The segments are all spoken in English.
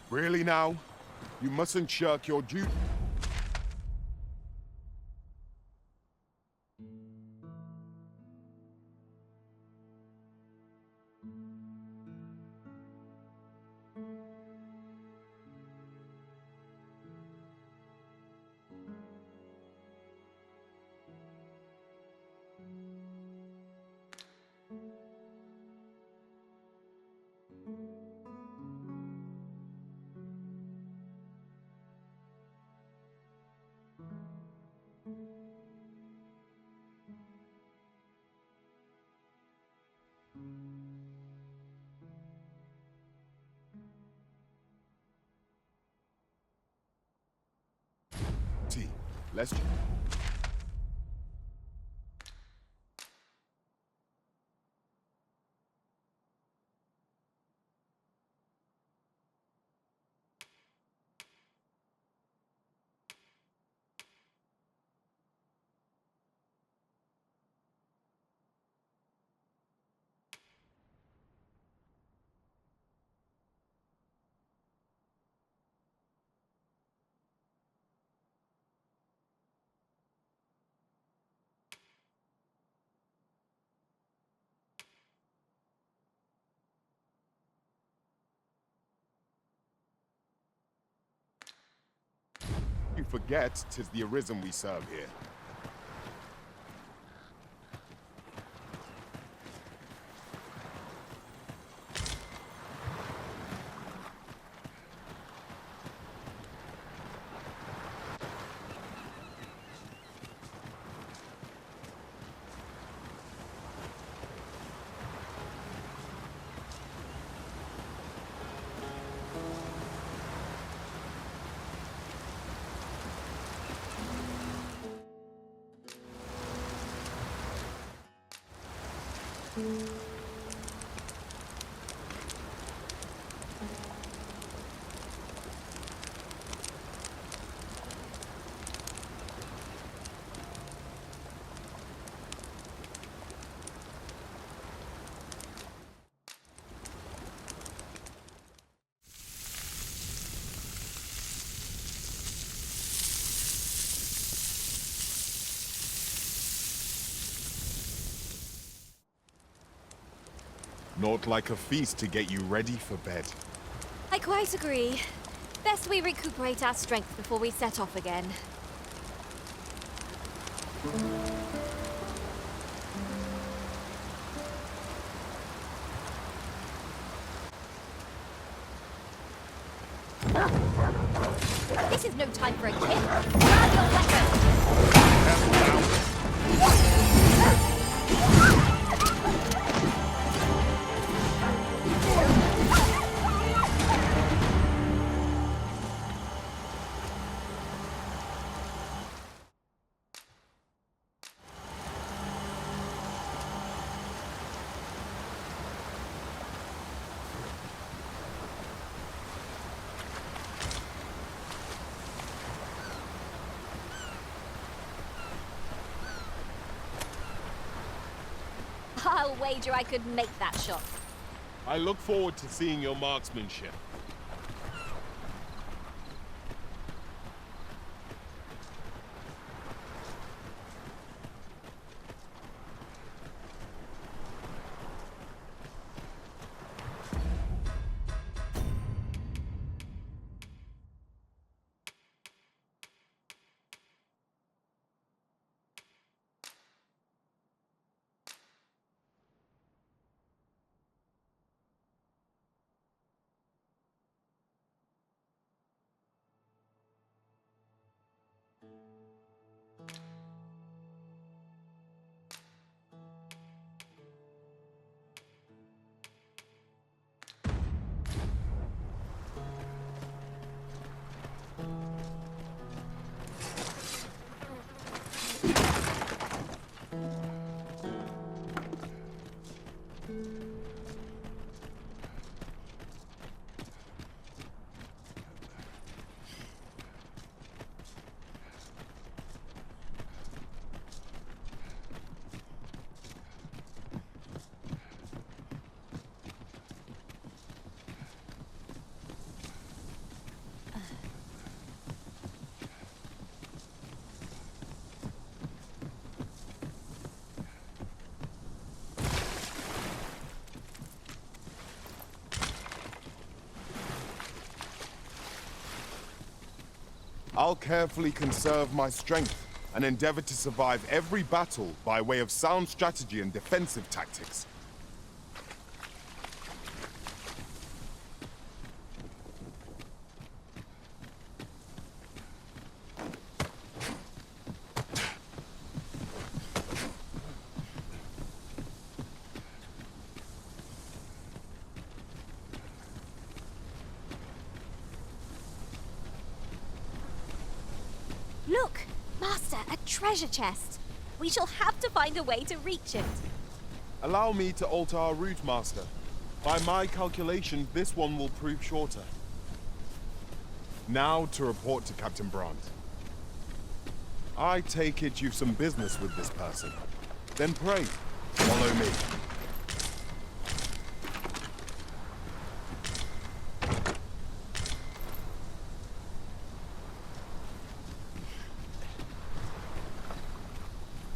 Really now? You mustn't shirk your duty. Let's... You forget 'tis the Arisen we serve here. Not like a feast to get you ready for bed. I quite agree. Best we recuperate our strength before we set off again. This is no time for a kick. Grab your weapon! Careful now. I'll wager I could make that shot. I look forward to seeing your marksmanship. I'll carefully conserve my strength and endeavor to survive every battle by way of sound strategy and defensive tactics. Look! Master, a treasure chest. We shall have to find a way to reach it. Allow me to alter our route, Master. By my calculations, this one will prove shorter. Now to report to Captain Brandt. I take it you've some business with this person. Then pray, follow me.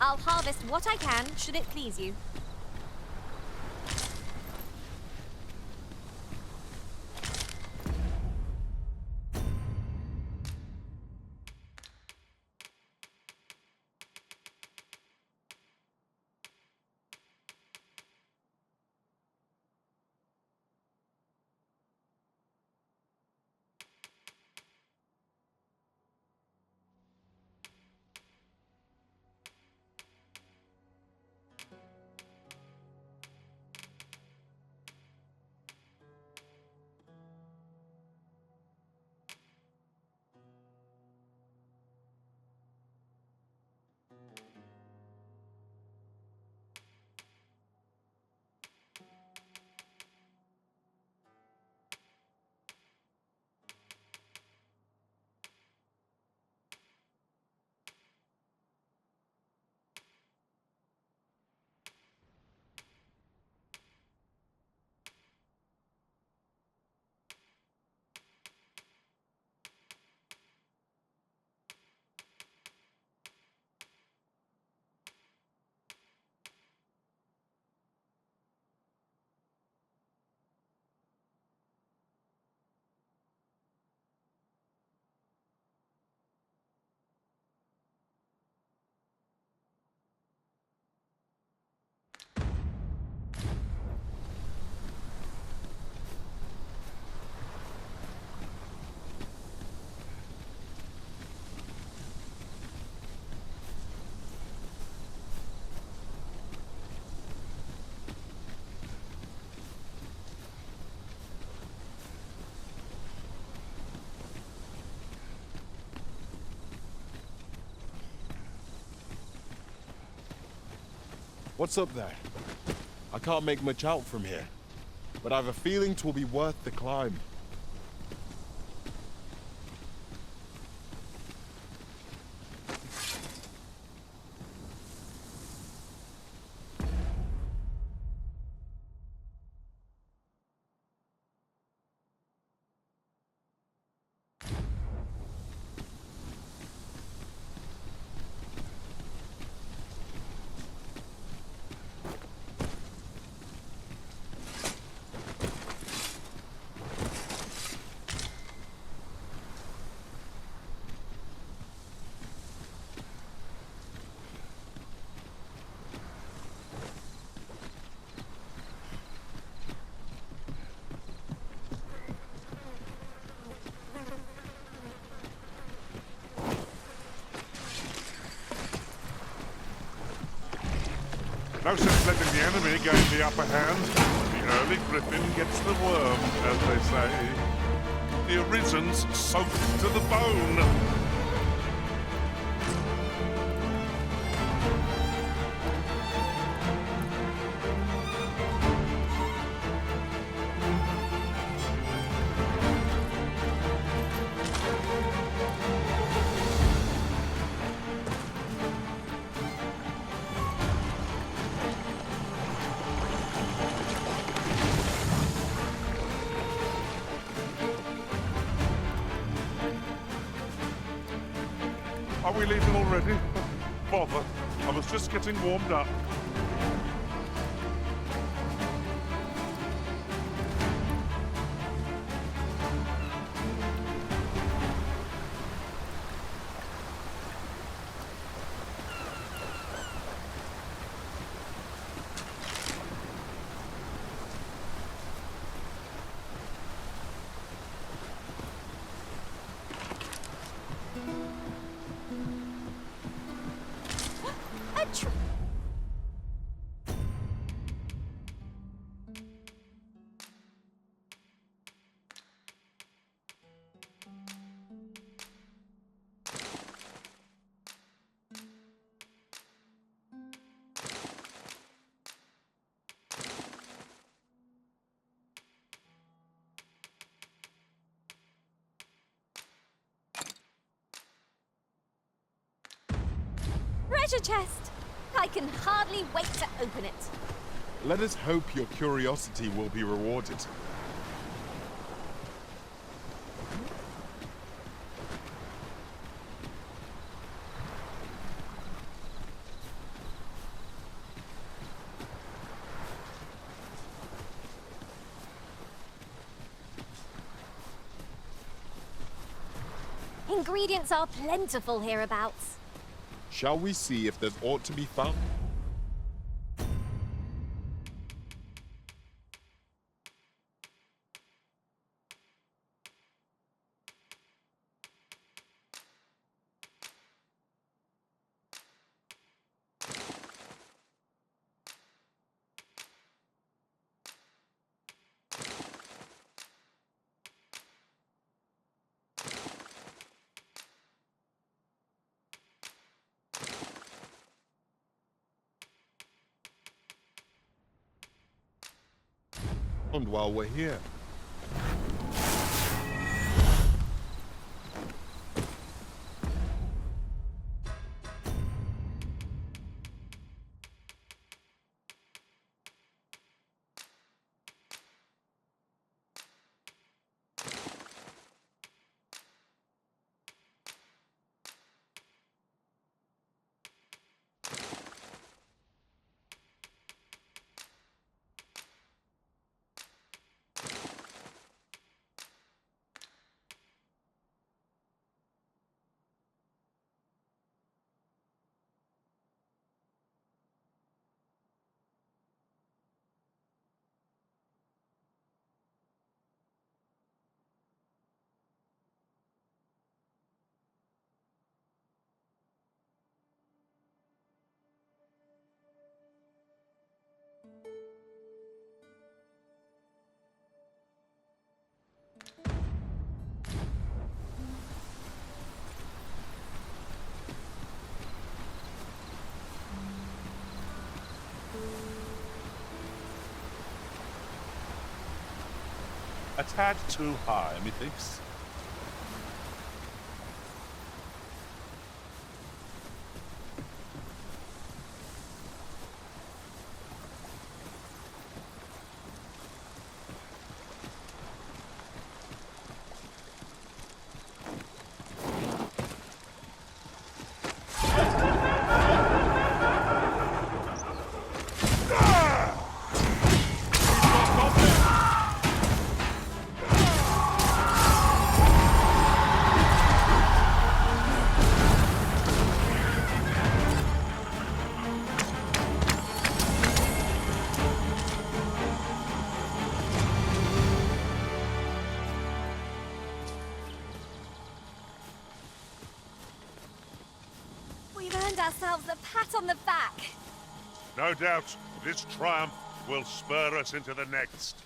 I'll harvest what I can, should it please you. What's up there? I can't make much out from here, but I've a feeling 'twill be worth the climb. No sense letting the enemy gain the upper hand. The early griffin gets the worm, as they say. The Arisen's soaked to the bone. Are we leaving already? Bother. I was just getting warmed up. treasure chest. I can hardly wait to open it. Let us hope your curiosity will be rewarded. Ingredients are plentiful hereabouts. Shall we see if there's aught to be found? And while we're here. A tad too high, methinks. We've earned ourselves a pat on the back. No doubt this triumph will spur us into the next.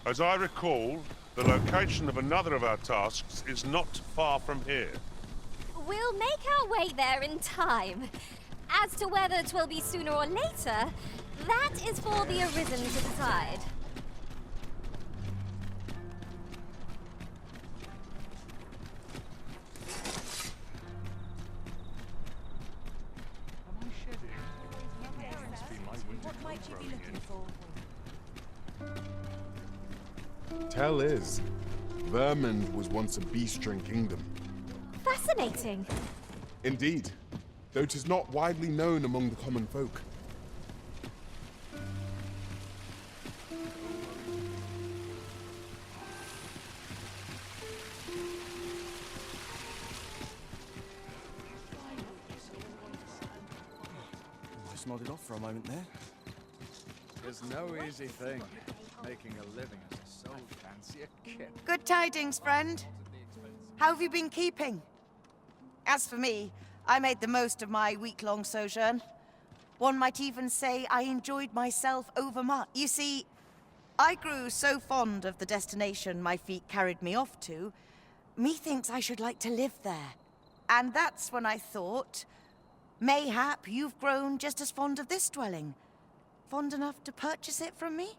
As I recall, the location of another of our tasks is not far from here. We'll make our way there in time. As to whether 'twill be sooner or later, that is for the Arisen to decide. What might you be looking for? Tell is, Vermund was once a beastren kingdom. Fascinating. Indeed, though 'tis not widely known among the common folk. Just nodded off for a moment there. There's no easy thing, making a living as a soul fancier kid. Good tidings, friend. How have you been keeping? As for me, I made the most of my week-long sojourn. One might even say I enjoyed myself overmuch. You see, I grew so fond of the destination my feet carried me off to, methinks I should like to live there. And that's when I thought, mayhap you've grown just as fond of this dwelling. Fond enough to purchase it from me?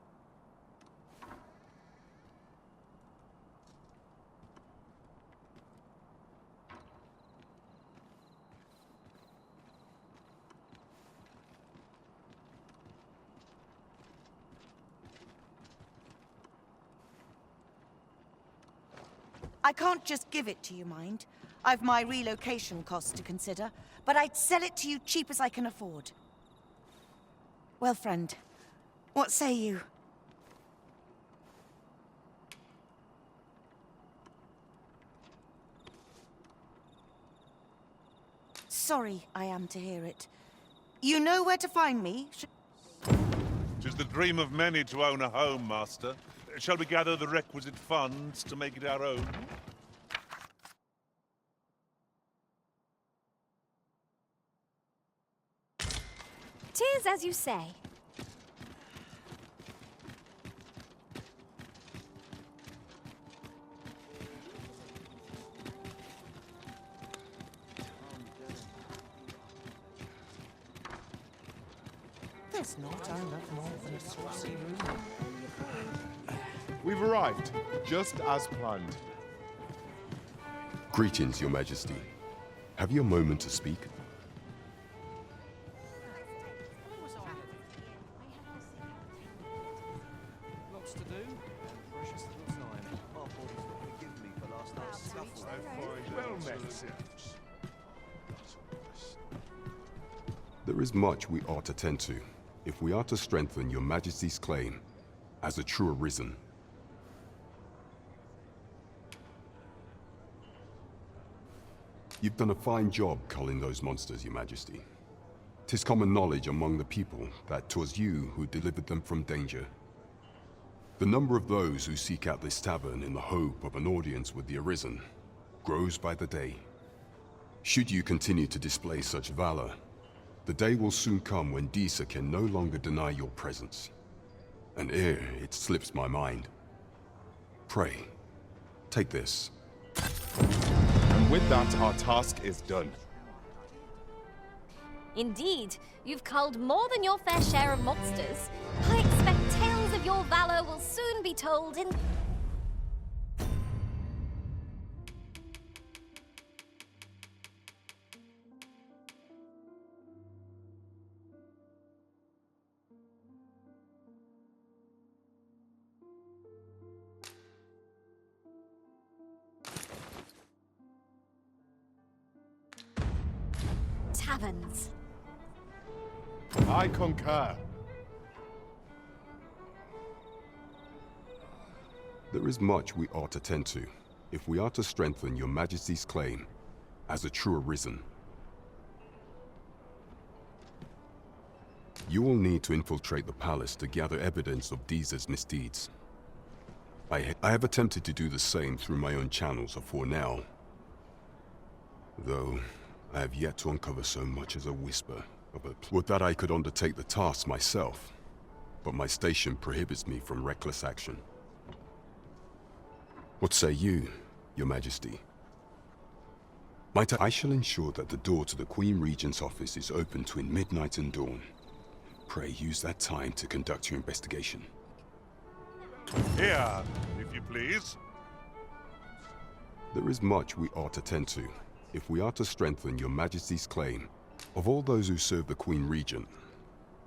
I can't just give it to you, mind. I've my relocation costs to consider, but I'd sell it to you cheap as I can afford. Well, friend, what say you? Sorry I am to hear it. You know where to find me? 'Tis the dream of many to own a home, Master. Shall we gather the requisite funds to make it our own? Tis as you say. There's not enough more than a saucy room. We've arrived, just as planned. Greetings, Your Majesty. Have you a moment to speak? Lots to do. Precious little time. My body's not forgiven me for last night's scuffle. Well met. There is much we ought to tend to, if we are to strengthen Your Majesty's claim as a true arisen. You've done a fine job culling those monsters, Your Majesty. 'Tis common knowledge among the people that 'twas you who delivered them from danger. The number of those who seek out this tavern in the hope of an audience with the Arisen grows by the day. Should you continue to display such valor, the day will soon come when Disa can no longer deny your presence. And ere it slips my mind, pray, take this. And with that, our task is done. Indeed, you've culled more than your fair share of monsters. I expect tales of your valor will soon be told in... taverns. I concur. There is much we ought to tend to, if we are to strengthen Your Majesty's claim as a true Arisen. You will need to infiltrate the palace to gather evidence of Disa's misdeeds. I have attempted to do the same through my own channels afore now, though I have yet to uncover so much as a whisper of a would that I could undertake the task myself, but my station prohibits me from reckless action. What say you, Your Majesty? I shall ensure that the door to the Queen Regent's office is open between midnight and dawn. Pray use that time to conduct your investigation. Here, if you please. There is much we ought to tend to, if we are to strengthen Your Majesty's claim. Of all those who serve the Queen Regent,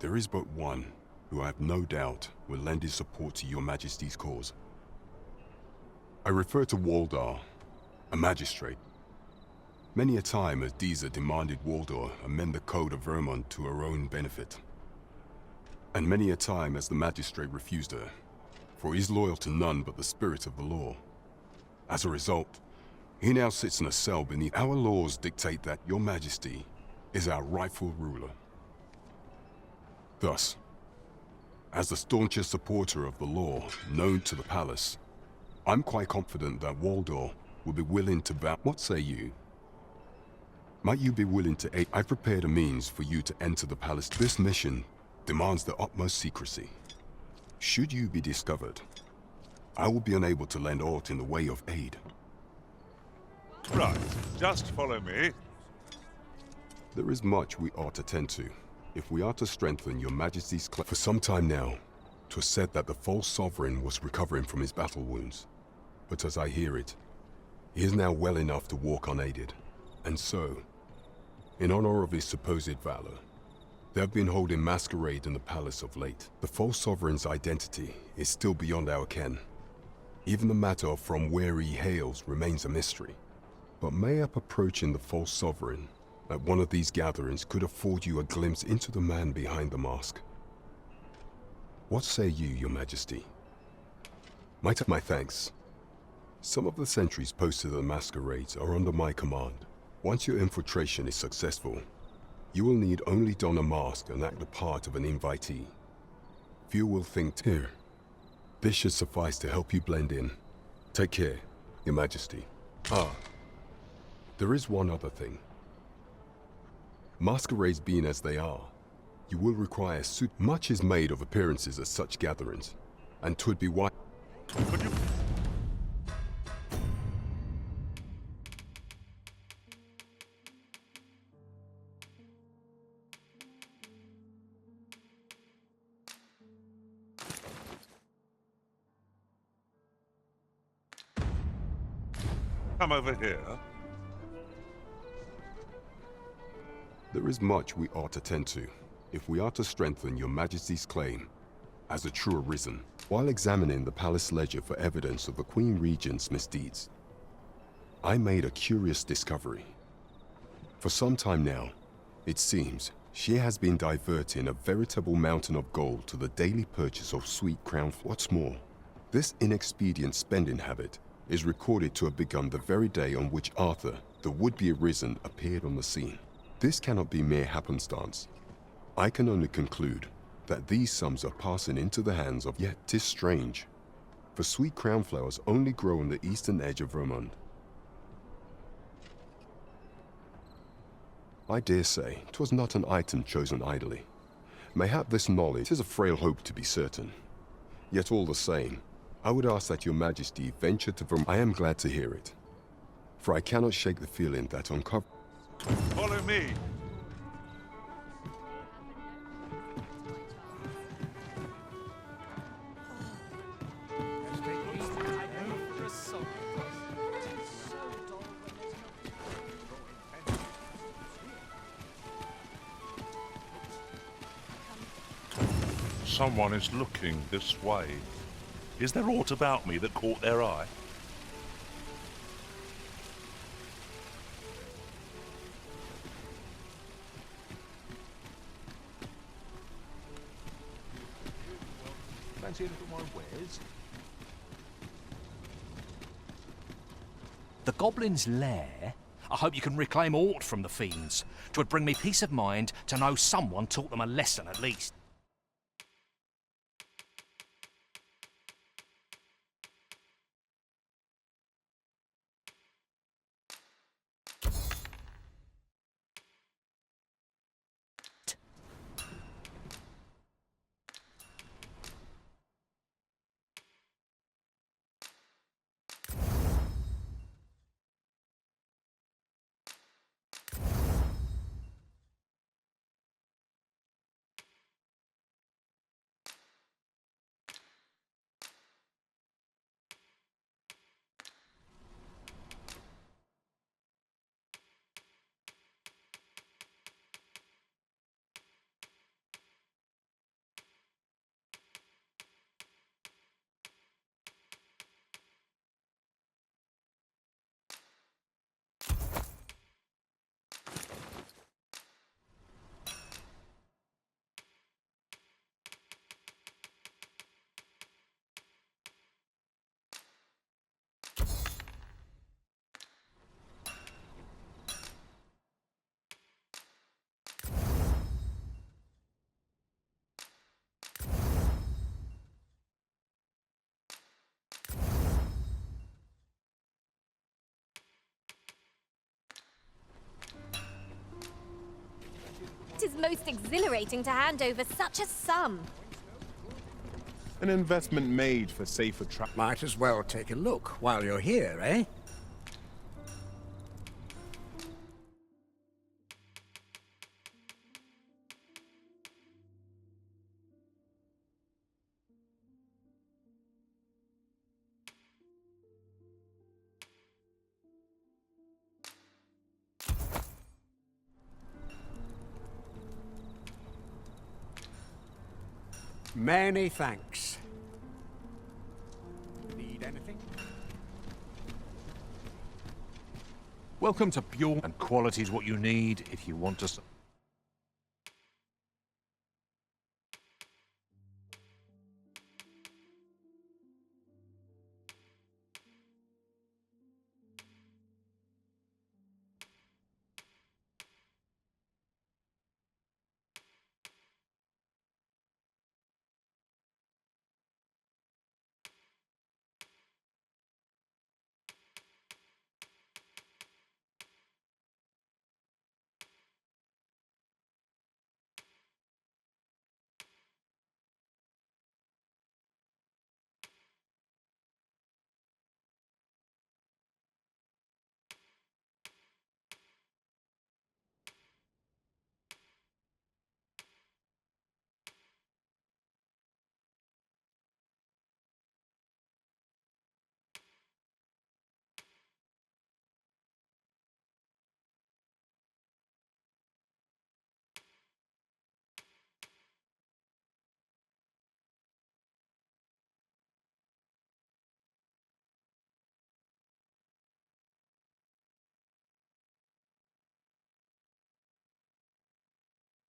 there is but one who I have no doubt will lend his support to Your Majesty's cause. I refer to Waldar, a magistrate. Many a time has Disa demanded Waldor amend the code of Vermont to her own benefit. And many a time has the magistrate refused her, for he is loyal to none but the spirit of the law. As a result, he now sits in a cell beneath. Our laws dictate that Your Majesty is our rightful ruler. Thus, as the staunchest supporter of the law known to the palace, I'm quite confident that Waldor will be willing to vow. What say you? Might you be willing to aid? I've prepared a means for you to enter the palace. This mission demands the utmost secrecy. Should you be discovered, I will be unable to lend aught in the way of aid. Right, just follow me. There is much we ought to tend to, if we are to strengthen Your Majesty's claim. For some time now, 'twas said that the false sovereign was recovering from his battle wounds. But as I hear it, he is now well enough to walk unaided. And so, in honor of his supposed valor, they have been holding masquerade in the palace of late. The false sovereign's identity is still beyond our ken. Even the matter of from where he hails remains a mystery. But mayhap approaching the false sovereign at one of these gatherings could afford you a glimpse into the man behind the mask. What say you, Your Majesty? My thanks. Some of the sentries posted at the masquerades are under my command. Once your infiltration is successful, you will need only don a mask and act the part of an invitee. Few will think here. This should suffice to help you blend in. Take care, Your Majesty. Ah, there is one other thing. Masquerades being as they are, you will require a suit. Much is made of appearances at such gatherings, and 'twould be wise. Could you... Come over here. There is much we ought to tend to, if we are to strengthen Your Majesty's claim as a true arisen, while examining the palace ledger for evidence of the Queen Regent's misdeeds. I made a curious discovery. For some time now, it seems, she has been diverting a veritable mountain of gold to the daily purchase of sweet crown. What's more, this inexpedient spending habit is recorded to have begun the very day on which Arthur, the would-be arisen, appeared on the scene. This cannot be mere happenstance. I can only conclude that these sums are passing into the hands of. Yet 'tis strange, for sweet crown flowers only grow on the eastern edge of Vermont. I dare say 'twas not an item chosen idly. Mayhap this knowledge is a frail hope to be certain. Yet all the same, I would ask that Your Majesty venture to Vermont. I am glad to hear it, for I cannot shake the feeling that uncover. Follow me. Someone is looking this way. Is there aught about me that caught their eye? Fancy a look at my wares? The Goblin's Lair? I hope you can reclaim aught from the fiends. 'Twould bring me peace of mind to know someone taught them a lesson at least. 'Tis most exhilarating to hand over such a sum. An investment made for safer Might as well take a look while you're here, eh? Many thanks. Need anything? Welcome to Pure, and quality is what you need if you want to.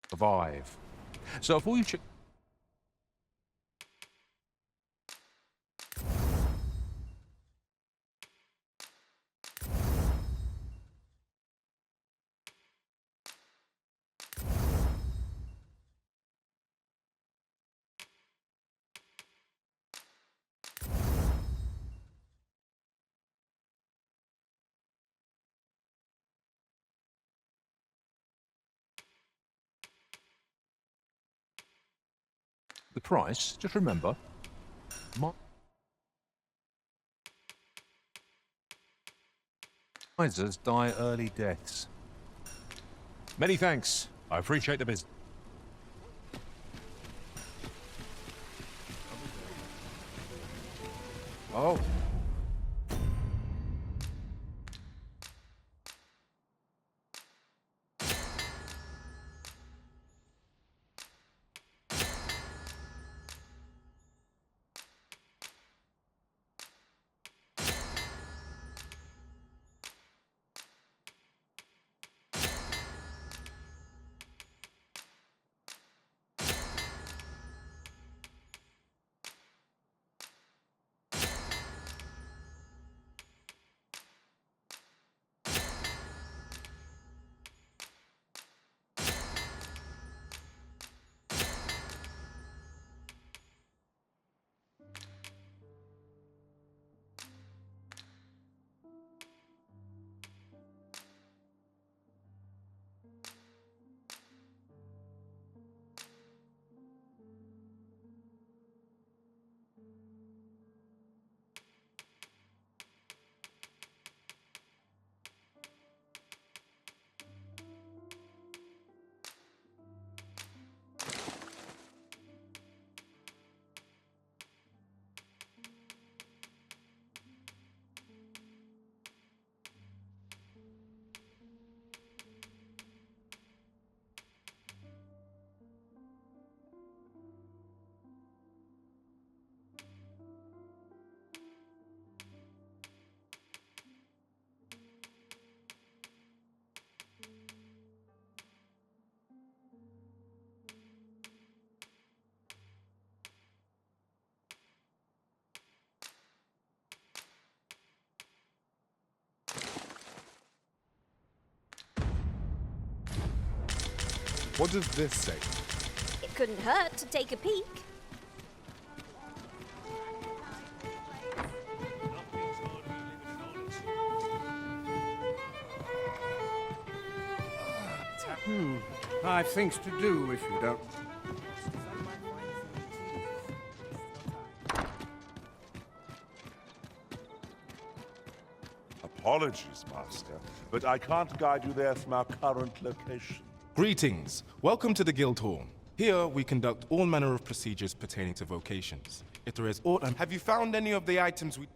Survive. So if all you check. The price, just remember, misers die early deaths. Many thanks. I appreciate the business. Oh. What does this say? It couldn't hurt to take a peek. I've things to do if you don't. Apologies, Master, but I can't guide you there from our current location. Greetings. Welcome to the Guild Hall. Here, we conduct all manner of procedures pertaining to vocations. If there is aught, have you found any of the items we...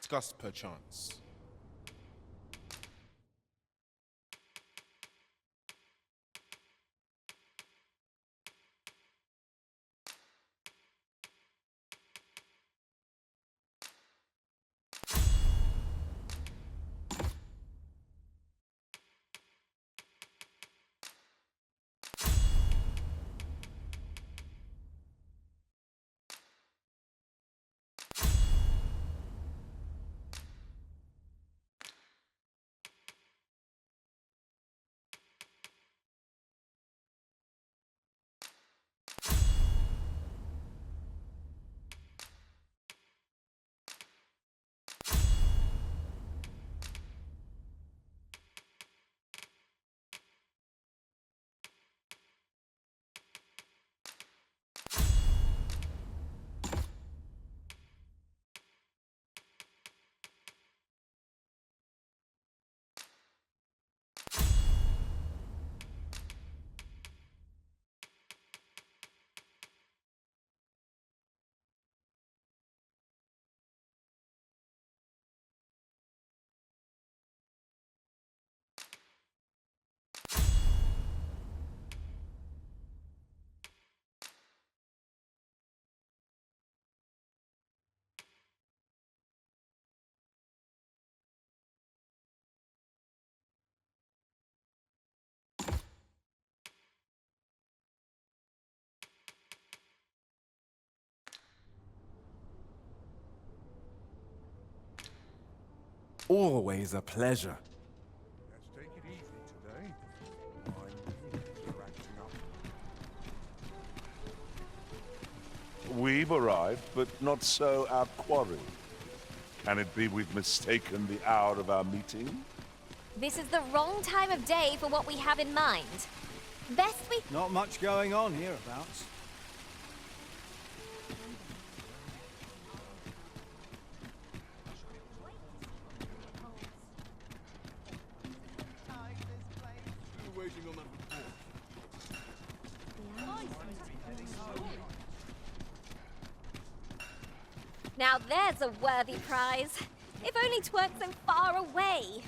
discussed perchance? Always a pleasure. Let's take it easy today. My knees are acting up. We've arrived, but not so our quarry. Can it be we've mistaken the hour of our meeting? This is the wrong time of day for what we have in mind. Best we... Not much going on hereabouts. Now there's a worthy prize. If only 'tweren't so far away.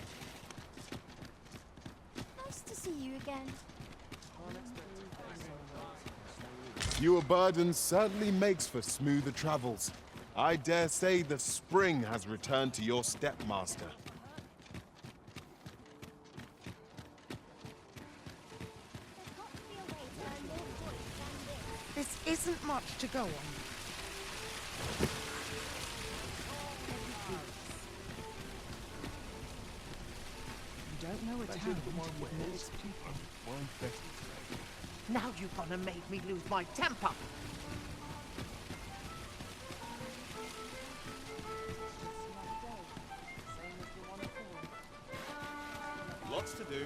Nice to see you again. Your burden certainly makes for smoother travels. I dare say the spring has returned to your stepmaster. This isn't much to go on. You don't know a town with its people. Now you're gonna make me lose my temper. Lots to do.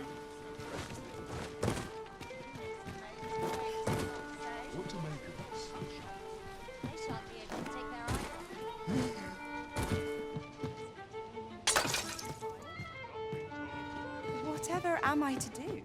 What to make of this? They shan't be able to take their eyes off. Whatever am I to do?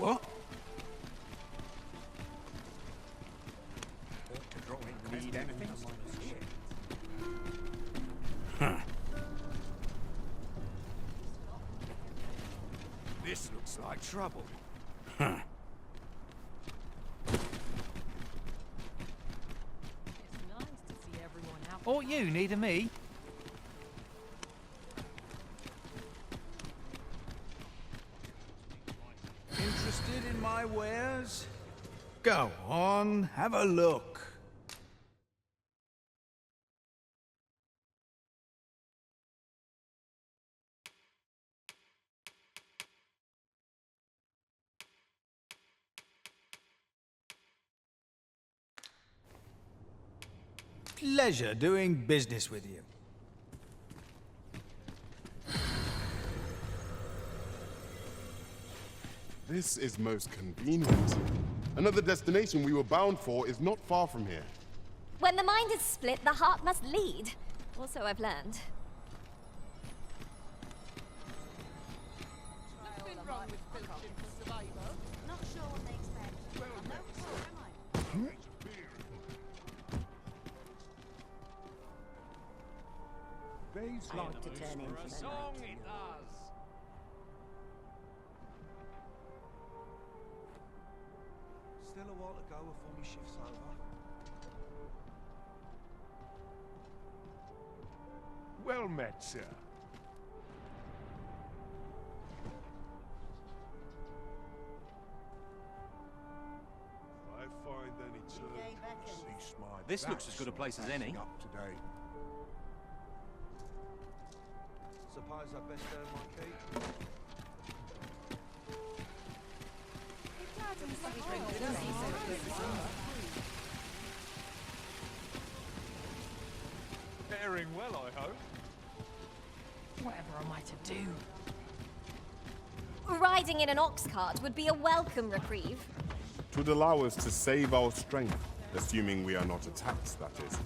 What? Need anything? Huh. This looks like trouble. Huh. Or you needing me? Interested in my wares? Go on, have a look. Pleasure doing business with you. This is most convenient. Another destination we were bound for is not far from here. When the mind is split, the heart must lead. Also, I've learned. Nothing wrong with filching for survival. Not sure what they expect. I'm no pro, am I? These like to turn in for a song, it does. Still a while to go before my shift's over. Well met, sir. If I find any terms, cease my This looks as good a place as any. Up to date. Suppose I best earn my keep. Faring well, I hope. Whatever am I to do? Riding in an ox cart would be a welcome reprieve. It would allow us to save our strength, assuming we are not attacked, that is.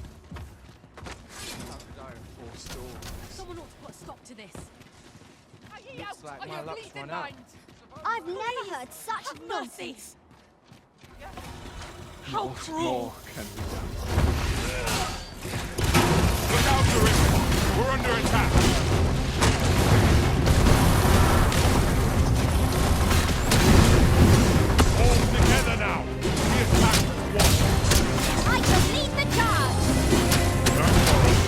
Someone ought to put a stop to this. Looks like my luck's run out. I've never heard such nonsense. How cruel! Can be done. Look out, Doreen! We're under attack! All together now! We attack at once! I shall lead the charge! Don't worry.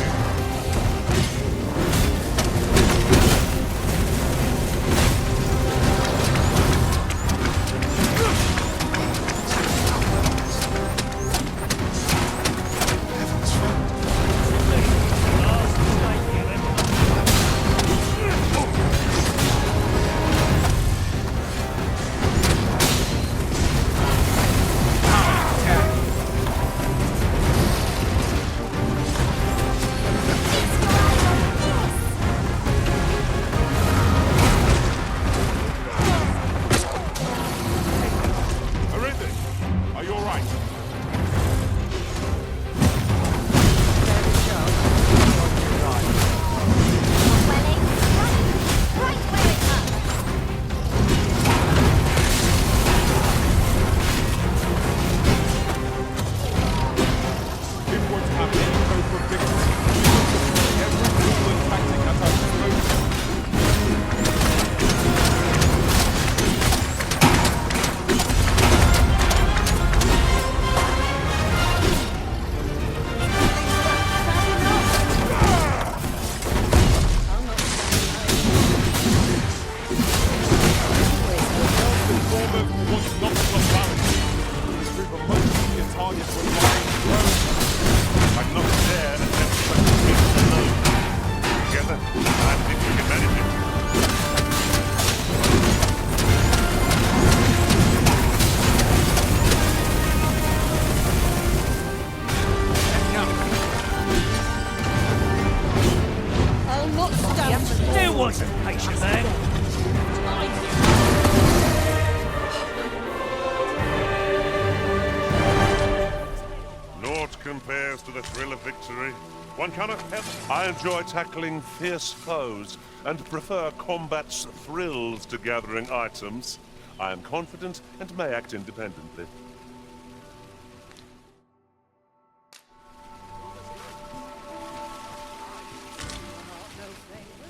Compares to the thrill of victory. One cannot help. I enjoy tackling fierce foes and prefer combat's thrills to gathering items. I am confident and may act independently.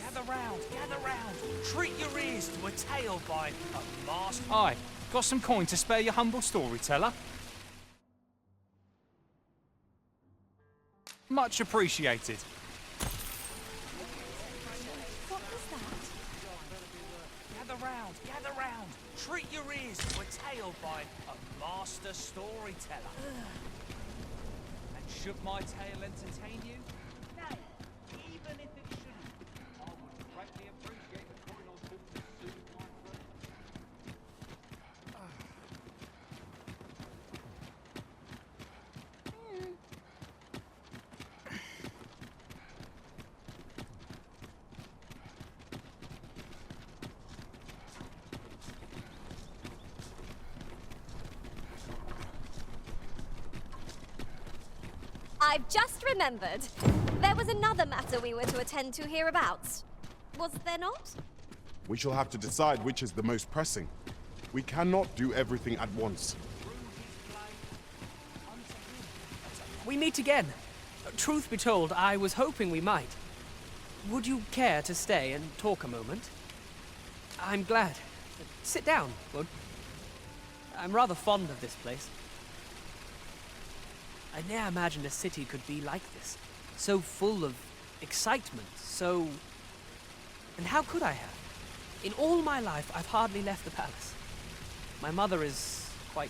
Gather round. Treat your ears to a tale by a master. Aye, got some coin to spare your humble storyteller? Much appreciated. What was that? Gather round. Treat your ears to a tale by a master storyteller. And should my tale entertain you? Nay, even if it shouldn't, I would greatly appreciate the coin on board to soothe my friend. I've just remembered. There was another matter we were to attend to hereabouts. Was there not? We shall have to decide which is the most pressing. We cannot do everything at once. We meet again. Truth be told, I was hoping we might. Would you care to stay and talk a moment? I'm glad. Sit down, Wood. I'm rather fond of this place. I ne'er imagined a city could be like this. So full of excitement, so... And how could I have? In all my life, I've hardly left the palace. My mother is quite...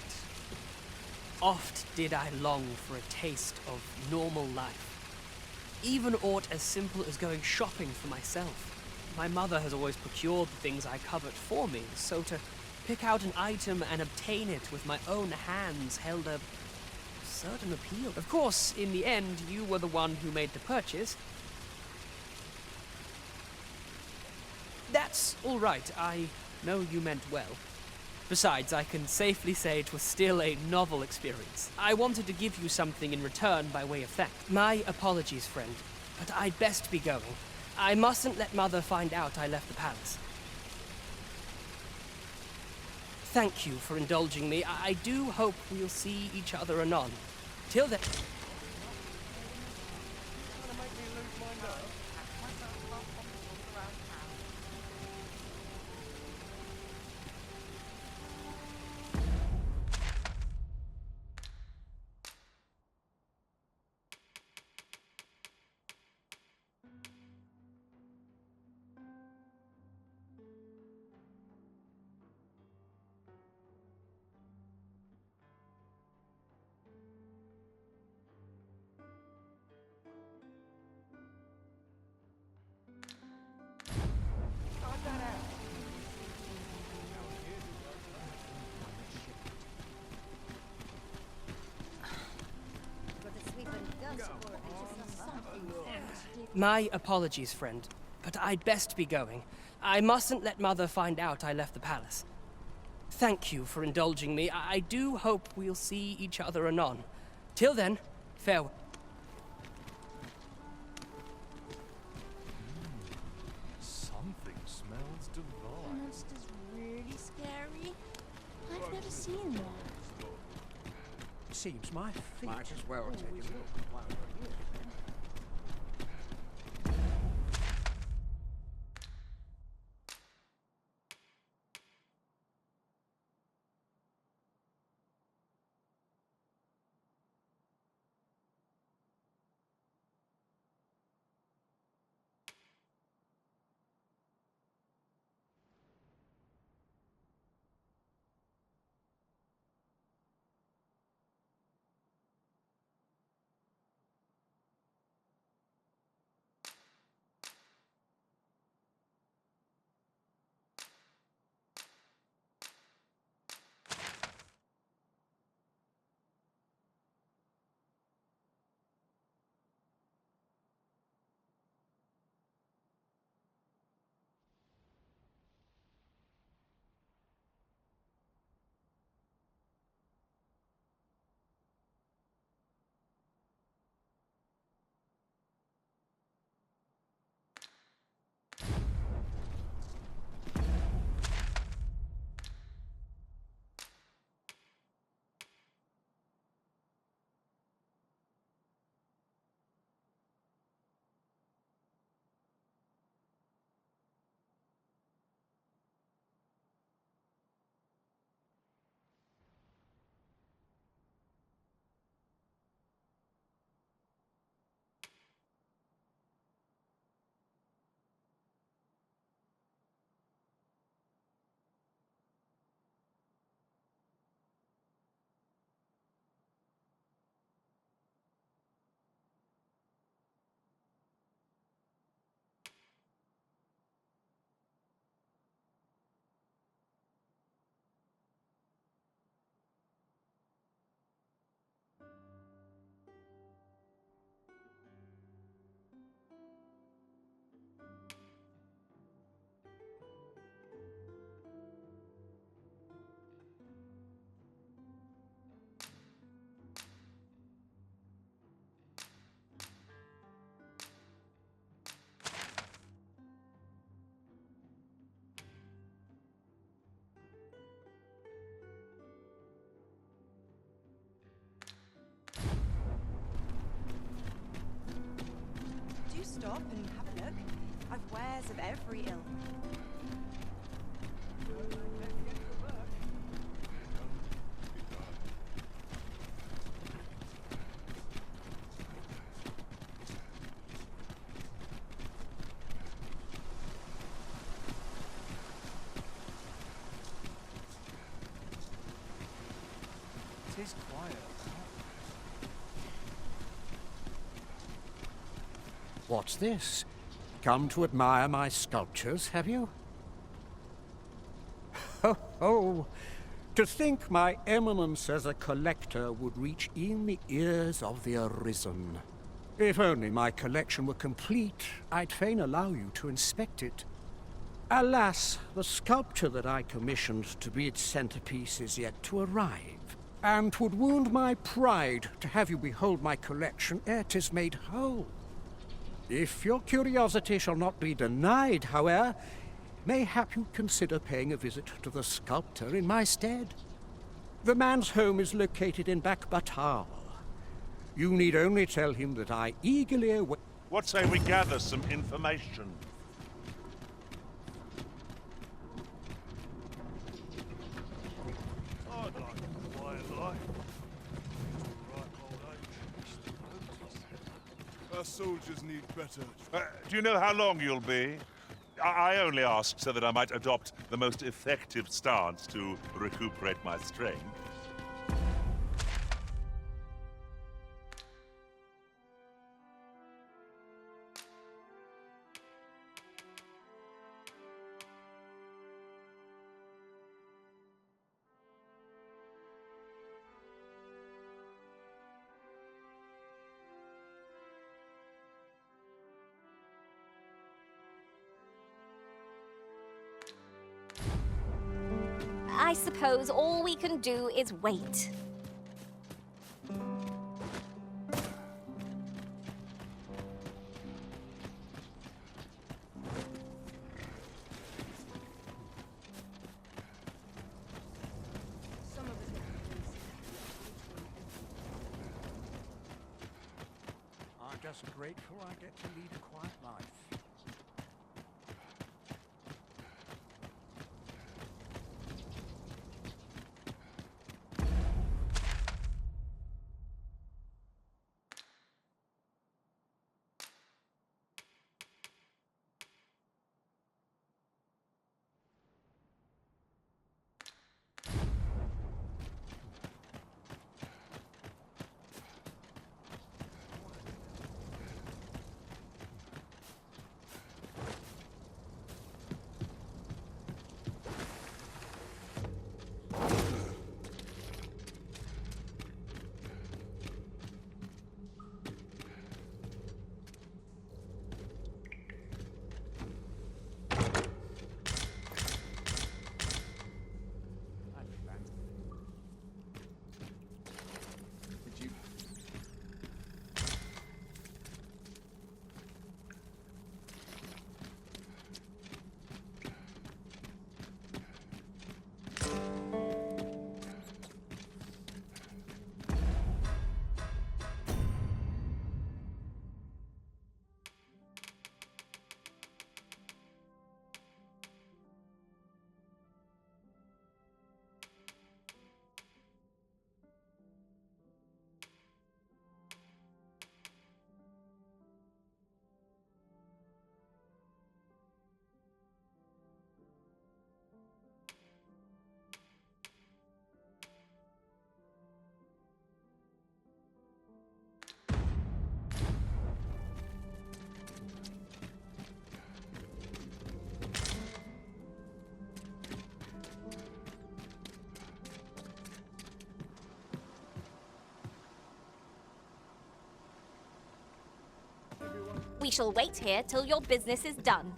Oft did I long for a taste of normal life. Even aught as simple as going shopping for myself. My mother has always procured the things I covet for me, so to pick out an item and obtain it with my own hands held a certain appeal. Of course, in the end, you were the one who made the purchase. That's all right. I know you meant well. Besides, I can safely say it was still a novel experience. I wanted to give you something in return by way of thanks. My apologies, friend, but I'd best be going. I mustn't let Mother find out I left the palace. Thank you for indulging me. I do hope we'll see each other anon. Till then... My apologies, friend, but I'd best be going. I mustn't let Mother find out I left the palace. Thank you for indulging me. I do hope we'll see each other anon. Till then, farewell. Something smells divine. Monster's really scary. I've never seen one. Seems my feet. Might as well take a look while we're here. shop and have a look. I've wares of every ilk. It is quiet. What's this? Come to admire my sculptures, have you? Ho ho! To think my eminence as a collector would reach in the ears of the Arisen. If only my collection were complete, I'd fain allow you to inspect it. Alas, the sculpture that I commissioned to be its centerpiece is yet to arrive, and 'twould wound my pride to have you behold my collection ere 'tis made whole. If your curiosity shall not be denied, however, mayhap you'd consider paying a visit to the sculptor in my stead. The man's home is located in Bakbatal. You need only tell him that I eagerly await. What say we gather some information? I'd like a quiet life. Our soldiers need better. Do you know how long you'll be? I only ask so that I might adopt the most effective stance to recuperate my strength. I suppose all we can do is wait. I'm just grateful I get to lead a quiet life. We shall wait here till your business is done.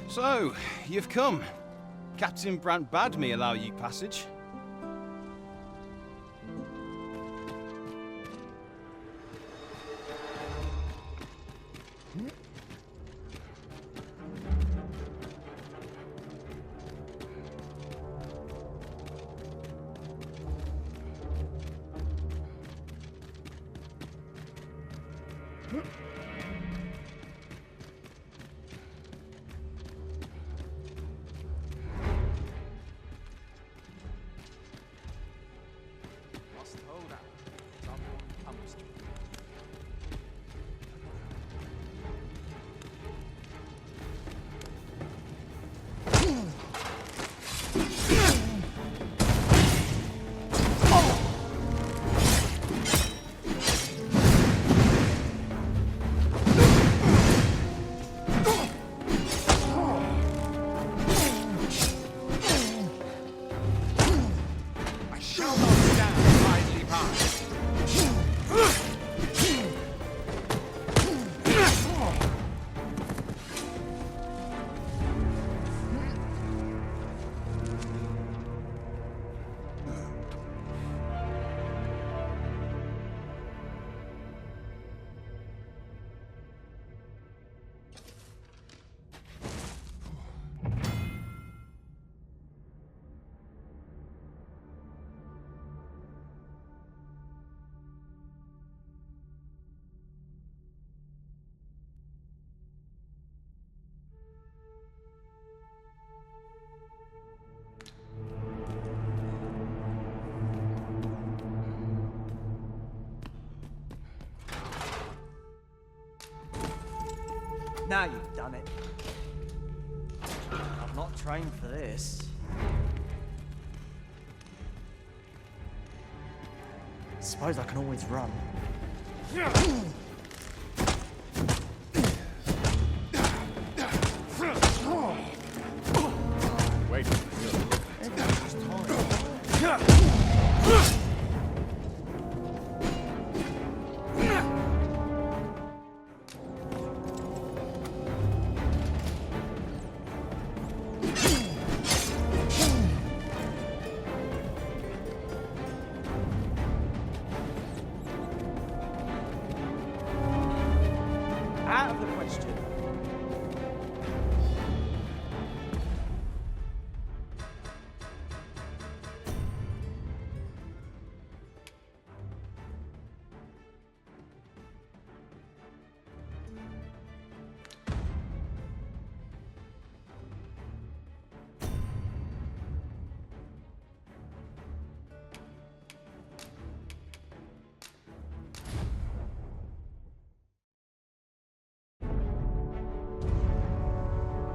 So, you've come. Captain Brant bade me allow you passage. Now you've done it. I've not trained for this. Suppose I can always run.